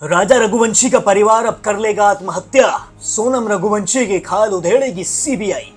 राजा रघुवंशी का परिवार अब कर लेगा आत्महत्या। सोनम रघुवंशी की खाल उधेड़ेगी सीबीआई।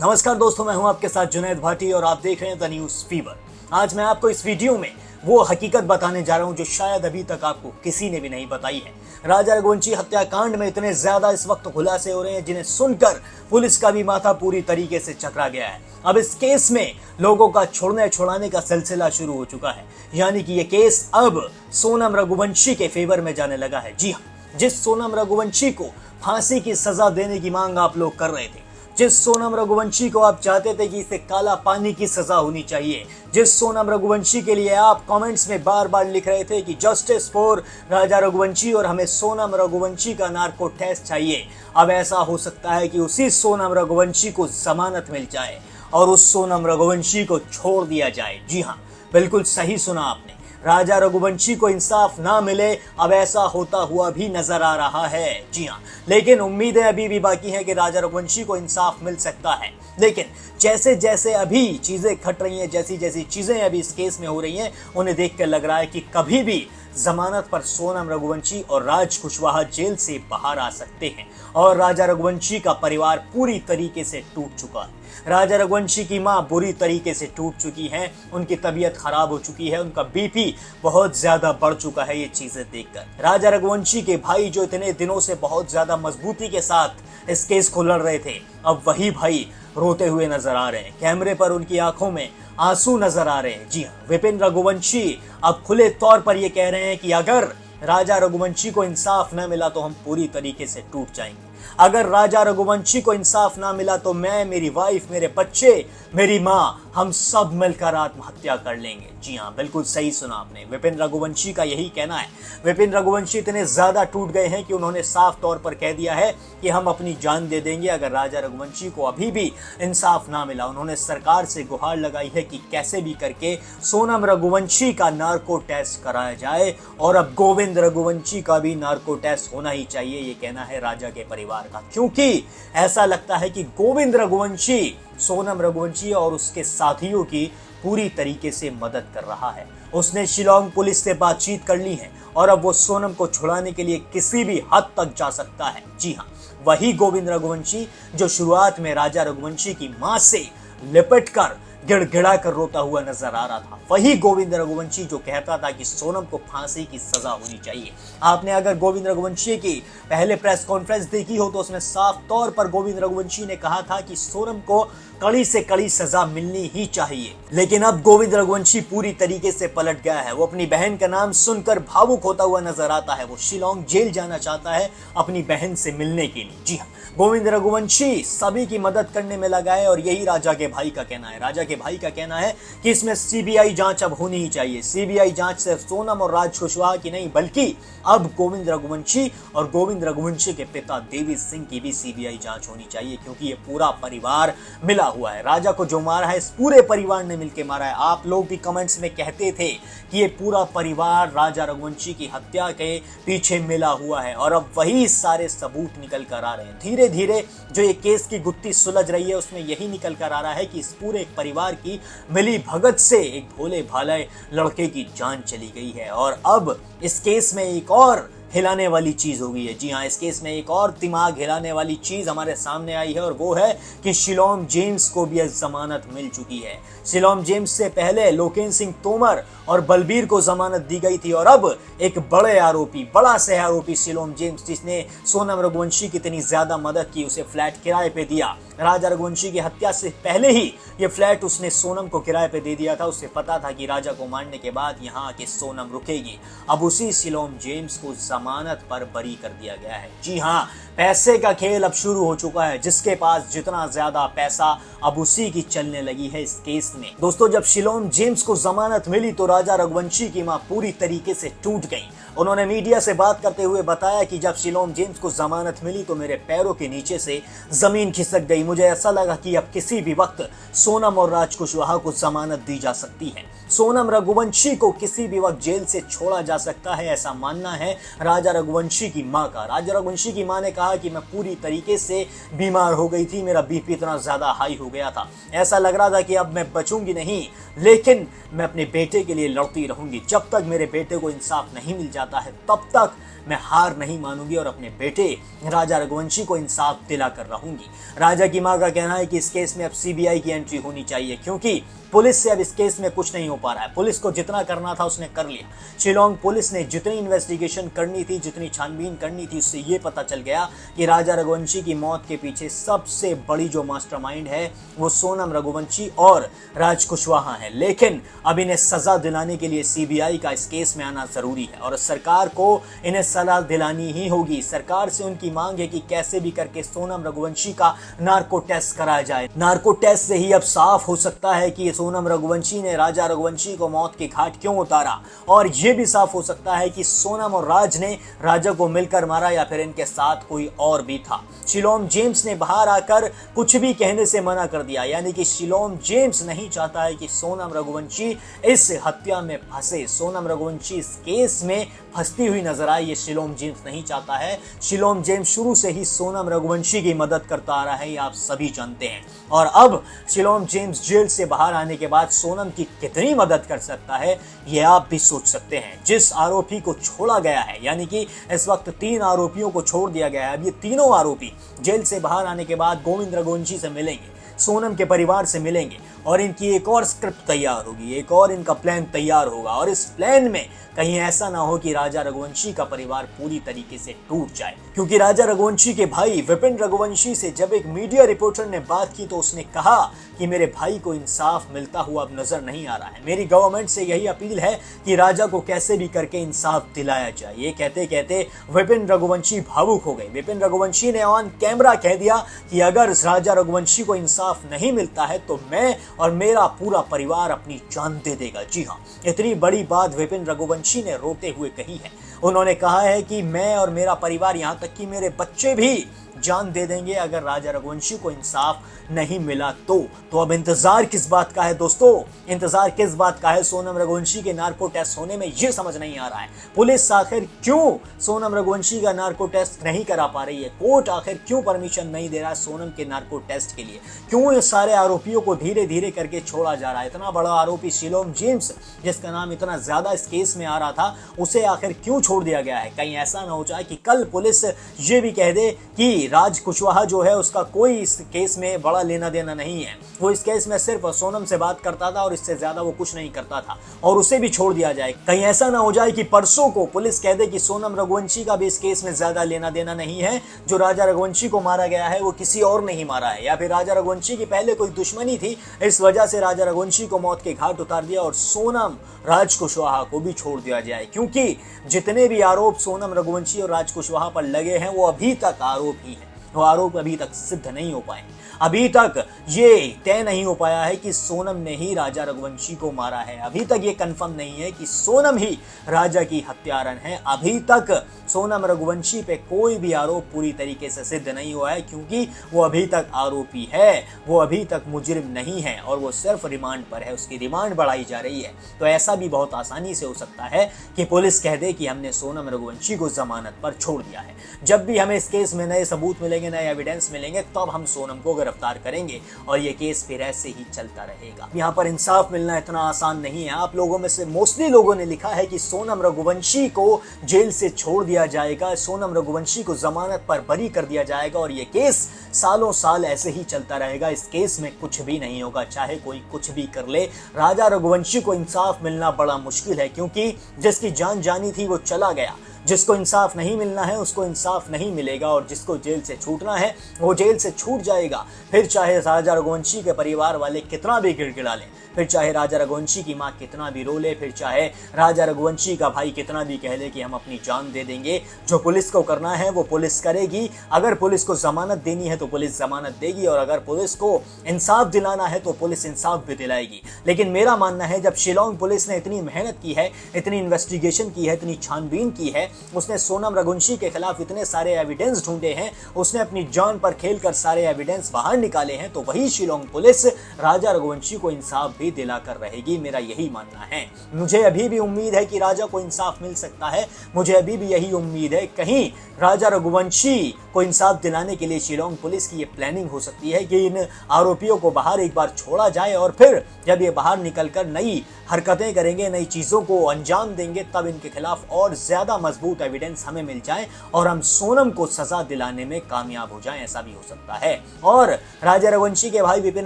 नमस्कार दोस्तों, मैं हूं आपके साथ जुनैद भाटी और आप देख रहे हैं द न्यूज फीवर। आज मैं आपको इस वीडियो में वो हकीकत बताने जा रहा हूं जो शायद अभी तक आपको किसी ने भी नहीं बताई है। राजा रघुवंशी हत्याकांड में इतने ज्यादा इस वक्त खुलासे हो रहे हैं जिन्हें सुनकर पुलिस का भी माथा पूरी तरीके से चकरा गया है। अब इस केस में लोगों का छोड़ने छुड़ाने का सिलसिला शुरू हो चुका है, यानी कि ये केस अब सोनम रघुवंशी के फेवर में जाने लगा है। जी हाँ, जिस सोनम रघुवंशी को फांसी की सजा देने की मांग आप लोग कर रहे थे, जिस सोनम रघुवंशी को आप चाहते थे कि इसे काला पानी की सजा होनी चाहिए, जिस सोनम रघुवंशी के लिए आप कमेंट्स में बार बार लिख रहे थे कि जस्टिस फॉर राजा रघुवंशी और हमें सोनम रघुवंशी का नार्को टेस्ट चाहिए, अब ऐसा हो सकता है कि उसी सोनम रघुवंशी को जमानत मिल जाए और उस सोनम रघुवंशी को छोड़ दिया जाए। जी हाँ, बिल्कुल सही सुना आपने, राजा रघुवंशी को इंसाफ ना मिले, अब ऐसा होता हुआ भी नजर आ रहा है। जी हाँ, लेकिन उम्मीदें अभी भी बाकी हैं कि राजा रघुवंशी को इंसाफ मिल सकता है। लेकिन जैसे जैसे अभी चीजें खट रही हैं, जैसी जैसी चीजें अभी इस केस में हो रही हैं, उन्हें देख कर लग रहा है कि कभी भी जमानत पर सोनम रघुवंशी और राज कुशवाहा जेल से बाहर आ सकते हैं और राजा रघुवंशी का परिवार पूरी तरीके से टूट चुका है। राजा रघुवंशी की मां बुरी तरीके से टूट चुकी है, उनकी तबीयत खराब हो चुकी है, उनका बीपी बहुत ज्यादा बढ़ चुका है ये चीजें देखकर। राजा रघुवंशी के भाई जो इतने दिनों से बहुत ज्यादा मजबूती के साथ इस केस को लड़ रहे थे, अब वही भाई रोते हुए नजर आ रहे हैं। कैमरे पर उनकी आंखों में आंसू नजर आ रहे हैं। जी हाँ, विपिन रघुवंशी अब खुले तौर पर ये कह रहे हैं कि अगर राजा रघुवंशी को इंसाफ न मिला तो हम पूरी तरीके से टूट जाएंगे। अगर राजा रघुवंशी को इंसाफ ना मिला तो मैं, मेरी वाइफ, मेरे बच्चे, मेरी मां, हम सब मिलकर आत्महत्या कर लेंगे। जी हाँ, बिल्कुल सही सुना आपने, विपिन रघुवंशी का यही कहना है। विपिन रघुवंशी इतने ज्यादा टूट गए हैं कि उन्होंने साफ तौर पर कह दिया है कि हम अपनी जान दे देंगे अगर राजा रघुवंशी को अभी भी इंसाफ ना मिला। उन्होंने सरकार से गुहार लगाई है कि कैसे भी करके सोनम रघुवंशी का नार्को टेस्ट कराया जाए और अब गोविंद रघुवंशी का भी नार्को टेस्ट होना ही चाहिए, ये कहना है राजा के परिवार का। क्योंकि ऐसा लगता है कि गोविंद रघुवंशी सोनम रघुवंशी और उसके साथियों की पूरी तरीके से मदद कर रहा है। उसने शिलोंग पुलिस से बातचीत कर ली है और अब वो सोनम को छुड़ाने के लिए किसी भी हद तक जा सकता है। जी हाँ, वही गोविंद रघुवंशी जो शुरुआत में राजा रघुवंशी की मां से लिपट कर गिड़गिड़ा कर रोता हुआ नजर आ रहा था, वही गोविंद रघुवंशी जो कहता था कि सोनम को फांसी की सजा होनी चाहिए। आपने अगर गोविंद रघुवंशी की पहले प्रेस कॉन्फ्रेंस देखी हो तो उसमें साफ तौर पर गोविंद रघुवंशी ने कहा था कि सोनम को कड़ी से कड़ी सजा मिलनी ही चाहिए। लेकिन अब गोविंद रघुवंशी पूरी तरीके से पलट गया है। वो अपनी बहन का नाम सुनकर भावुक होता हुआ नजर आता है। वो शिलोंग जेल जाना चाहता है अपनी बहन से मिलने के लिए। जी हाँ, गोविंद रघुवंशी सभी की मदद करने में लगा है और यही राजा के भाई का कहना है। राजा के भाई का कहना है कि इसमें सीबीआई जांच अब होनी ही चाहिए। सीबीआई जांच सिर्फ सोनम और राज कुशवाहा की नहीं, बल्कि अब गोविंद रघुवंशी और गोविंद रघुवंशी के पिता देवी सिंह की भी सीबीआई जांच होनी चाहिए, क्योंकि ये पूरा परिवार मिला हुआ है। राजा को जो मारा है इस पूरे परिवार ने मिलकर मारा है। आप लोग भी कमेंट्स में कहते थे कि ये पूरा परिवार राजा रघुवंशी की हत्या के पीछे मिला हुआ है और अब वही सारे सबूत निकल कर आ रहे हैं। धीरे धीरे जो ये केस की गुत्थी सुलझ रही है उसमें यही निकल कर आ रहा है कि इस पूरे परिवार की मिली भगत से एक भोले भाले लड़के की जान चली गई है और अब इस केस में एक और हिलाने वाली चीज हो गई है। जी हाँ, इस केस में एक और दिमाग हिलाने वाली चीज हमारे सामने आई है और वो है कि शिलोम जेम्स को भी जमानत मिल चुकी है। शिलोम जेम्स से पहले लोकेन सिंह तोमर और बलबीर को जमानत दी गई थी और अब एक बड़े आरोपी, बड़ा सह आरोपी शिलोम जेम्स, जिसने सोनम रघुवंशी की इतनी ज्यादा मदद की, उसे फ्लैट किराए पे दिया। राजा रघुवंशी की हत्या से पहले ही ये फ्लैट उसने सोनम को किराए पे दे दिया था। उसे पता था कि राजा को मारने के बाद यहाँ आके सोनम रुकेगी। अब उसी शिलोम जेम्स को जमानत पर बरी कर दिया गया है। जी हाँ, पैसे का खेल अब शुरू हो चुका है। जिसके पास जितना ज्यादा पैसा अब उसी की चलने लगी है इस केस में। दोस्तों, जब शिलोम जेम्स को जमानत मिली तो राजा रघुवंशी की मां पूरी तरीके से टूट गई। उन्होंने मीडिया से बात करते हुए बताया कि जब शिलोम जेम्स को जमानत मिली तो मेरे पैरों के नीचे से जमीन खिसक गई। मुझे ऐसा लगा कि अब किसी भी वक्त सोनम और राज कुशवाहा को जमानत दी जा सकती है। सोनम रघुवंशी को किसी भी वक्त जेल से छोड़ा जा सकता है, ऐसा मानना है राजा रघुवंशी की मां का। राजा रघुवंशी की मां ने कहा कि मैं पूरी तरीके से बीमार हो गई थी, मेरा बीपी इतना ज्यादा हाई हो गया था, ऐसा लग रहा था कि अब मैं बचूंगी नहीं, लेकिन मैं अपने बेटे के लिए लड़ती रहूंगी। जब तक मेरे बेटे को इंसाफ नहीं मिल जाता है तब तक मैं हार नहीं मानूंगी और अपने बेटे राजा रघुवंशी को इंसाफ दिला कर रहूंगी। राजा की मां का कहना है कि इस केस में अब सीबीआई की एंट्री होनी चाहिए, क्योंकि पुलिस से अब इस केस में कुछ नहीं हो पा रहा है। पुलिस को जितना करना था उसने कर लिया। शिलोंग पुलिस ने जितनी इन्वेस्टिगेशन करनी थी, जितनी छानबीन करनी थी, उससे ये पता चल गया कि राजा रघुवंशी की मौत के पीछे सबसे बड़ी जो मास्टरमाइंड है वो सोनम रघुवंशी और राज कुशवाहा है। लेकिन अब इन्हें सजा दिलाने के लिए सीबीआई का इस केस में आना जरूरी है और सरकार को इन्हें सजा दिलानी ही होगी। सरकार से उनकी मांग है कि कैसे भी करके सोनम रघुवंशी का नार्को टेस्ट कराया जाए। नार्को टेस्ट से ही अब साफ हो सकता है कि सोनम रघुवंशी ने राजा रघुवंशी को मौत के घाट क्यों उतारा, और यह भी साफ हो सकता है कि सोनम और राज ने राजा को मिलकर मारा या फिर इनके साथ कोई और भी था। शिलोम जेम्स ने बाहर आकर कुछ भी कहने से मना कर दिया, यानी कि शिलोम जेम्स नहीं चाहता है कि सोनम रघुवंशी इस हत्या में फंसे, सोनम रघुवंशी इस केस में फंसती हुई नजर आए, ये शिलोम जेम्स नहीं चाहता है। शिलोम जेम्स शुरू से ही सोनम रघुवंशी की मदद करता आ रहा है, ये आप सभी जानते हैं। और अब शिलोम जेम्स जेल से बाहर आने के बाद सोनम की कितनी मदद कर सकता है ये आप भी सोच सकते हैं। जिस आरोपी को छोड़ा गया है, यानी कि इस वक्त 3 आरोपियों को छोड़ दिया गया है, अब ये तीनों आरोपी जेल से बाहर आने के बाद गोविंद रघुवंशी से मिलेंगे, सोनम के परिवार से मिलेंगे और इनकी एक और स्क्रिप्ट तैयार होगी, एक और इनका प्लान तैयार होगा। और इस प्लान में कहीं ऐसा ना हो कि राजा रघुवंशी का परिवार पूरी तरीके से टूट जाए, क्योंकि राजा रघुवंशी के भाई विपिन रघुवंशी से जब एक मीडिया रिपोर्टर ने बात की तो उसने कहा कि मेरे भाई को इंसाफ मिलता हुआ अब नजर नहीं आ रहा है। मेरी गवर्नमेंट से यही अपील है कि राजा को कैसे भी करके इंसाफ दिलाया जाए। ये कहते कहते विपिन रघुवंशी भावुक हो गए। विपिन रघुवंशी ने ऑन कैमरा कह दिया कि अगर राजा रघुवंशी को इंसाफ नहीं मिलता है तो मैं और मेरा पूरा परिवार अपनी जान दे देगा। जी हाँ, इतनी बड़ी बात विपिन रघुवंशी ने रोते हुए कही है। उन्होंने कहा है कि मैं और मेरा परिवार, यहां तक कि मेरे बच्चे भी जान दे देंगे अगर राजा रघुवंशी को इंसाफ नहीं मिला तो अब इंतजार किस बात का है दोस्तों? इंतजार किस बात का है? सोनम रघुवंशी के नार्को टेस्ट होने में ये समझ नहीं आ रहा है। पुलिस आखिर क्यों सोनम रघुवंशी का नार्को टेस्ट नहीं करा पा रही है? कोर्ट आखिर क्यों परमिशन नहीं दे रहा है सोनम के नार्को टेस्ट के लिए? क्यों ये सारे आरोपियों को धीरे धीरे करके छोड़ा जा रहा है? इतना बड़ा आरोपी शिलोम जेम्स, जिसका नाम इतना ज्यादा इस केस में आ रहा था, उसे आखिर क्यों छोड़ दिया गया है? कहीं ऐसा ना हो जाए कि कल पुलिस ये भी कह दे कि राज कुशवाहा जो है उसका कोई इस केस में बड़ा लेना देना नहीं है, वो इस केस में सिर्फ सोनम से बात करता था और इससे ज्यादा वो कुछ नहीं करता था, और उसे भी छोड़ दिया जाए। कहीं ऐसा ना हो जाए कि परसों को पुलिस कह दे कि सोनम रघुवंशी का भी इस केस में ज्यादा लेना देना नहीं है, जो राजा रघुवंशी को मारा गया है वो किसी और ने ही मारा है, या फिर राजा रघुवंशी की पहले कोई दुश्मनी थी, इस वजह से राजा रघुवंशी को मौत के घाट उतार दिया और सोनम राज कुशवाहा को भी छोड़ दिया जाए। क्योंकि जितने भी आरोप सोनम रघुवंशी और राज कुशवाहा पर लगे हैं वो अभी तक आरोप ही है, वो आरोप अभी तक सिद्ध नहीं हो पाए। अभी तक ये तय नहीं हो पाया है कि सोनम ने ही राजा रघुवंशी को मारा है। अभी तक ये कंफर्म नहीं है कि सोनम ही राजा की हत्यारण है। अभी तक सोनम रघुवंशी पे कोई भी आरोप पूरी तरीके से सिद्ध नहीं हुआ है, क्योंकि वो अभी तक आरोपी है, वो अभी तक मुजरिम नहीं है और वो सिर्फ रिमांड पर है, उसकी रिमांड बढ़ाई जा रही है। तो ऐसा भी बहुत आसानी से हो सकता है कि पुलिस कह दे कि हमने सोनम रघुवंशी को जमानत पर छोड़ दिया है। जब भी हमें इस केस में नए सबूत मिलेंगे, नए एविडेंस मिलेंगे, तब हम सोनम को गिरफ्तार करेंगे और ये केस फिर ऐसे ही चलता रहेगा। यहाँ पर इंसाफ मिलना इतना आसान नहीं है। आप लोगों में से मोस्टली लोगों ने लिखा है कि सोनम रघुवंशी को जेल से छोड़ दिया जाएगा, सोनम रघुवंशी को जमानत पर बरी कर दिया जाएगा और ये केस सालों साल ऐसे ही चलता रहेगा। इस केस में कुछ भी नहीं होगा, चाहे कोई कुछ भी कर ले। राजा रघुवंशी को इंसाफ मिलना बड़ा मुश्किल है, क्योंकि जिसकी जान जानी थी वो चला गया। जिसको इंसाफ नहीं मिलना है उसको इंसाफ नहीं मिलेगा, और जिसको जेल से छूटना है वो जेल से छूट जाएगा। फिर चाहे राजा रघुवंशी के परिवार वाले कितना भी गिड़गिड़ा लें, फिर चाहे राजा रघुवंशी की माँ कितना भी रो ले, फिर चाहे राजा रघुवंशी का भाई कितना भी कह ले कि हम अपनी जान दे देंगे, जो पुलिस को करना है वो पुलिस करेगी। अगर पुलिस को जमानत देनी है तो पुलिस जमानत देगी, और अगर पुलिस को इंसाफ दिलाना है तो पुलिस इंसाफ भी दिलाएगी। लेकिन मेरा मानना है, जब शिलोंग पुलिस ने इतनी मेहनत की है, इतनी इन्वेस्टिगेशन की है, इतनी छानबीन की है, उसने सोनम रघुवंशी के खिलाफ इतने सारे एविडेंस ढूंढे हैं, उसने अपनी जान पर खेलकर सारे एविडेंस बाहर निकाले हैं, तो वही शिलोंग पुलिस राजा रघुवंशी को इंसाफ भी दिलाकर रहेगी। मेरा यही मानना है। मुझे अभी भी उम्मीद है कि राजा को इंसाफ मिल सकता है। मुझे अभी भी यही उम्मीद है, कहीं राजा रघुवंशी को इंसाफ दिलाने के लिए शिलोंग पुलिस की ये प्लानिंग हो सकती है कि इन आरोपियों को बाहर एक बार छोड़ा जाए और फिर जब ये बाहर निकलकर नई हरकतें करेंगे, नई चीजों को अंजाम देंगे, तब इनके खिलाफ और ज्यादा मजबूत एविडेंस हमें मिल जाए और हम सोनम को सजा दिलाने में कामयाब हो जाएं। ऐसा भी हो सकता है। और राजा रघुवंशी के भाई विपिन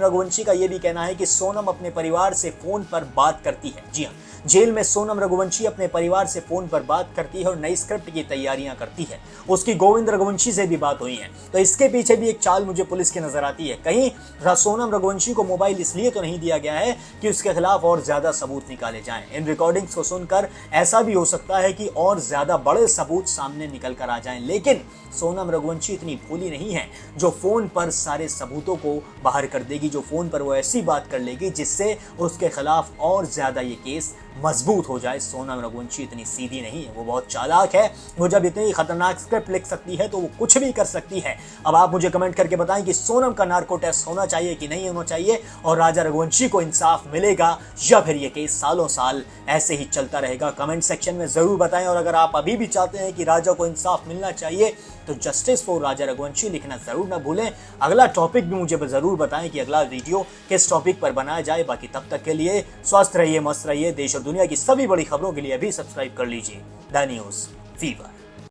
रघुवंशी का यह भी कहना है कि सोनम अपने परिवार से फोन पर बात करती है। जी हाँ, जेल में सोनम रघुवंशी अपने परिवार से फोन पर बात करती है और नई स्क्रिप्ट की तैयारियां करती है। उसकी गोविंद रघुवंशी से भी बात हुई है। तो इसके पीछे भी एक चाल मुझे पुलिस की नजर आती है। कहीं सोनम रघुवंशी को मोबाइल इसलिए तो नहीं दिया गया है कि उसके खिलाफ और ज्यादा सबूत निकाले जाएं। इन रिकॉर्डिंग्स को सुनकर ऐसा भी हो सकता है कि और ज्यादा बड़े सबूत सामने निकल कर आ जाएं। लेकिन सोनम रघुवंशी इतनी भोली नहीं है जो फोन पर सारे सबूतों को बाहर कर देगी, जो फोन पर वो ऐसी बात कर लेगी जिससे उसके खिलाफ और ज्यादा ये केस मजबूत हो जाए। सोनम रघुवंशी इतनी सीधी नहीं है, वो बहुत चालाक है। वो जब इतनी खतरनाक स्क्रिप्ट लिख सकती है तो वो कुछ भी कर सकती है। अब आप मुझे कमेंट करके बताएं कि सोनम का नार्को टेस्ट होना चाहिए कि नहीं होना चाहिए और राजा रघुवंशी को इंसाफ मिलेगा या फिर ये केस सालों साल ऐसे ही चलता रहेगा। कमेंट सेक्शन में जरूर बताएं। और अगर आप अभी भी चाहते हैं कि राजा को इंसाफ मिलना चाहिए तो जस्टिस फॉर राजा रघुवंशी लिखना जरूर ना भूलें। अगला टॉपिक भी मुझे जरूर बताएं कि अगला वीडियो किस टॉपिक पर बनाया जाए। बाकी तब तक के लिए स्वस्थ रहिए, मस्त रहिए। देश और दुनिया की सभी बड़ी खबरों के लिए अभी सब्सक्राइब कर लीजिए द न्यूज़ फीवर।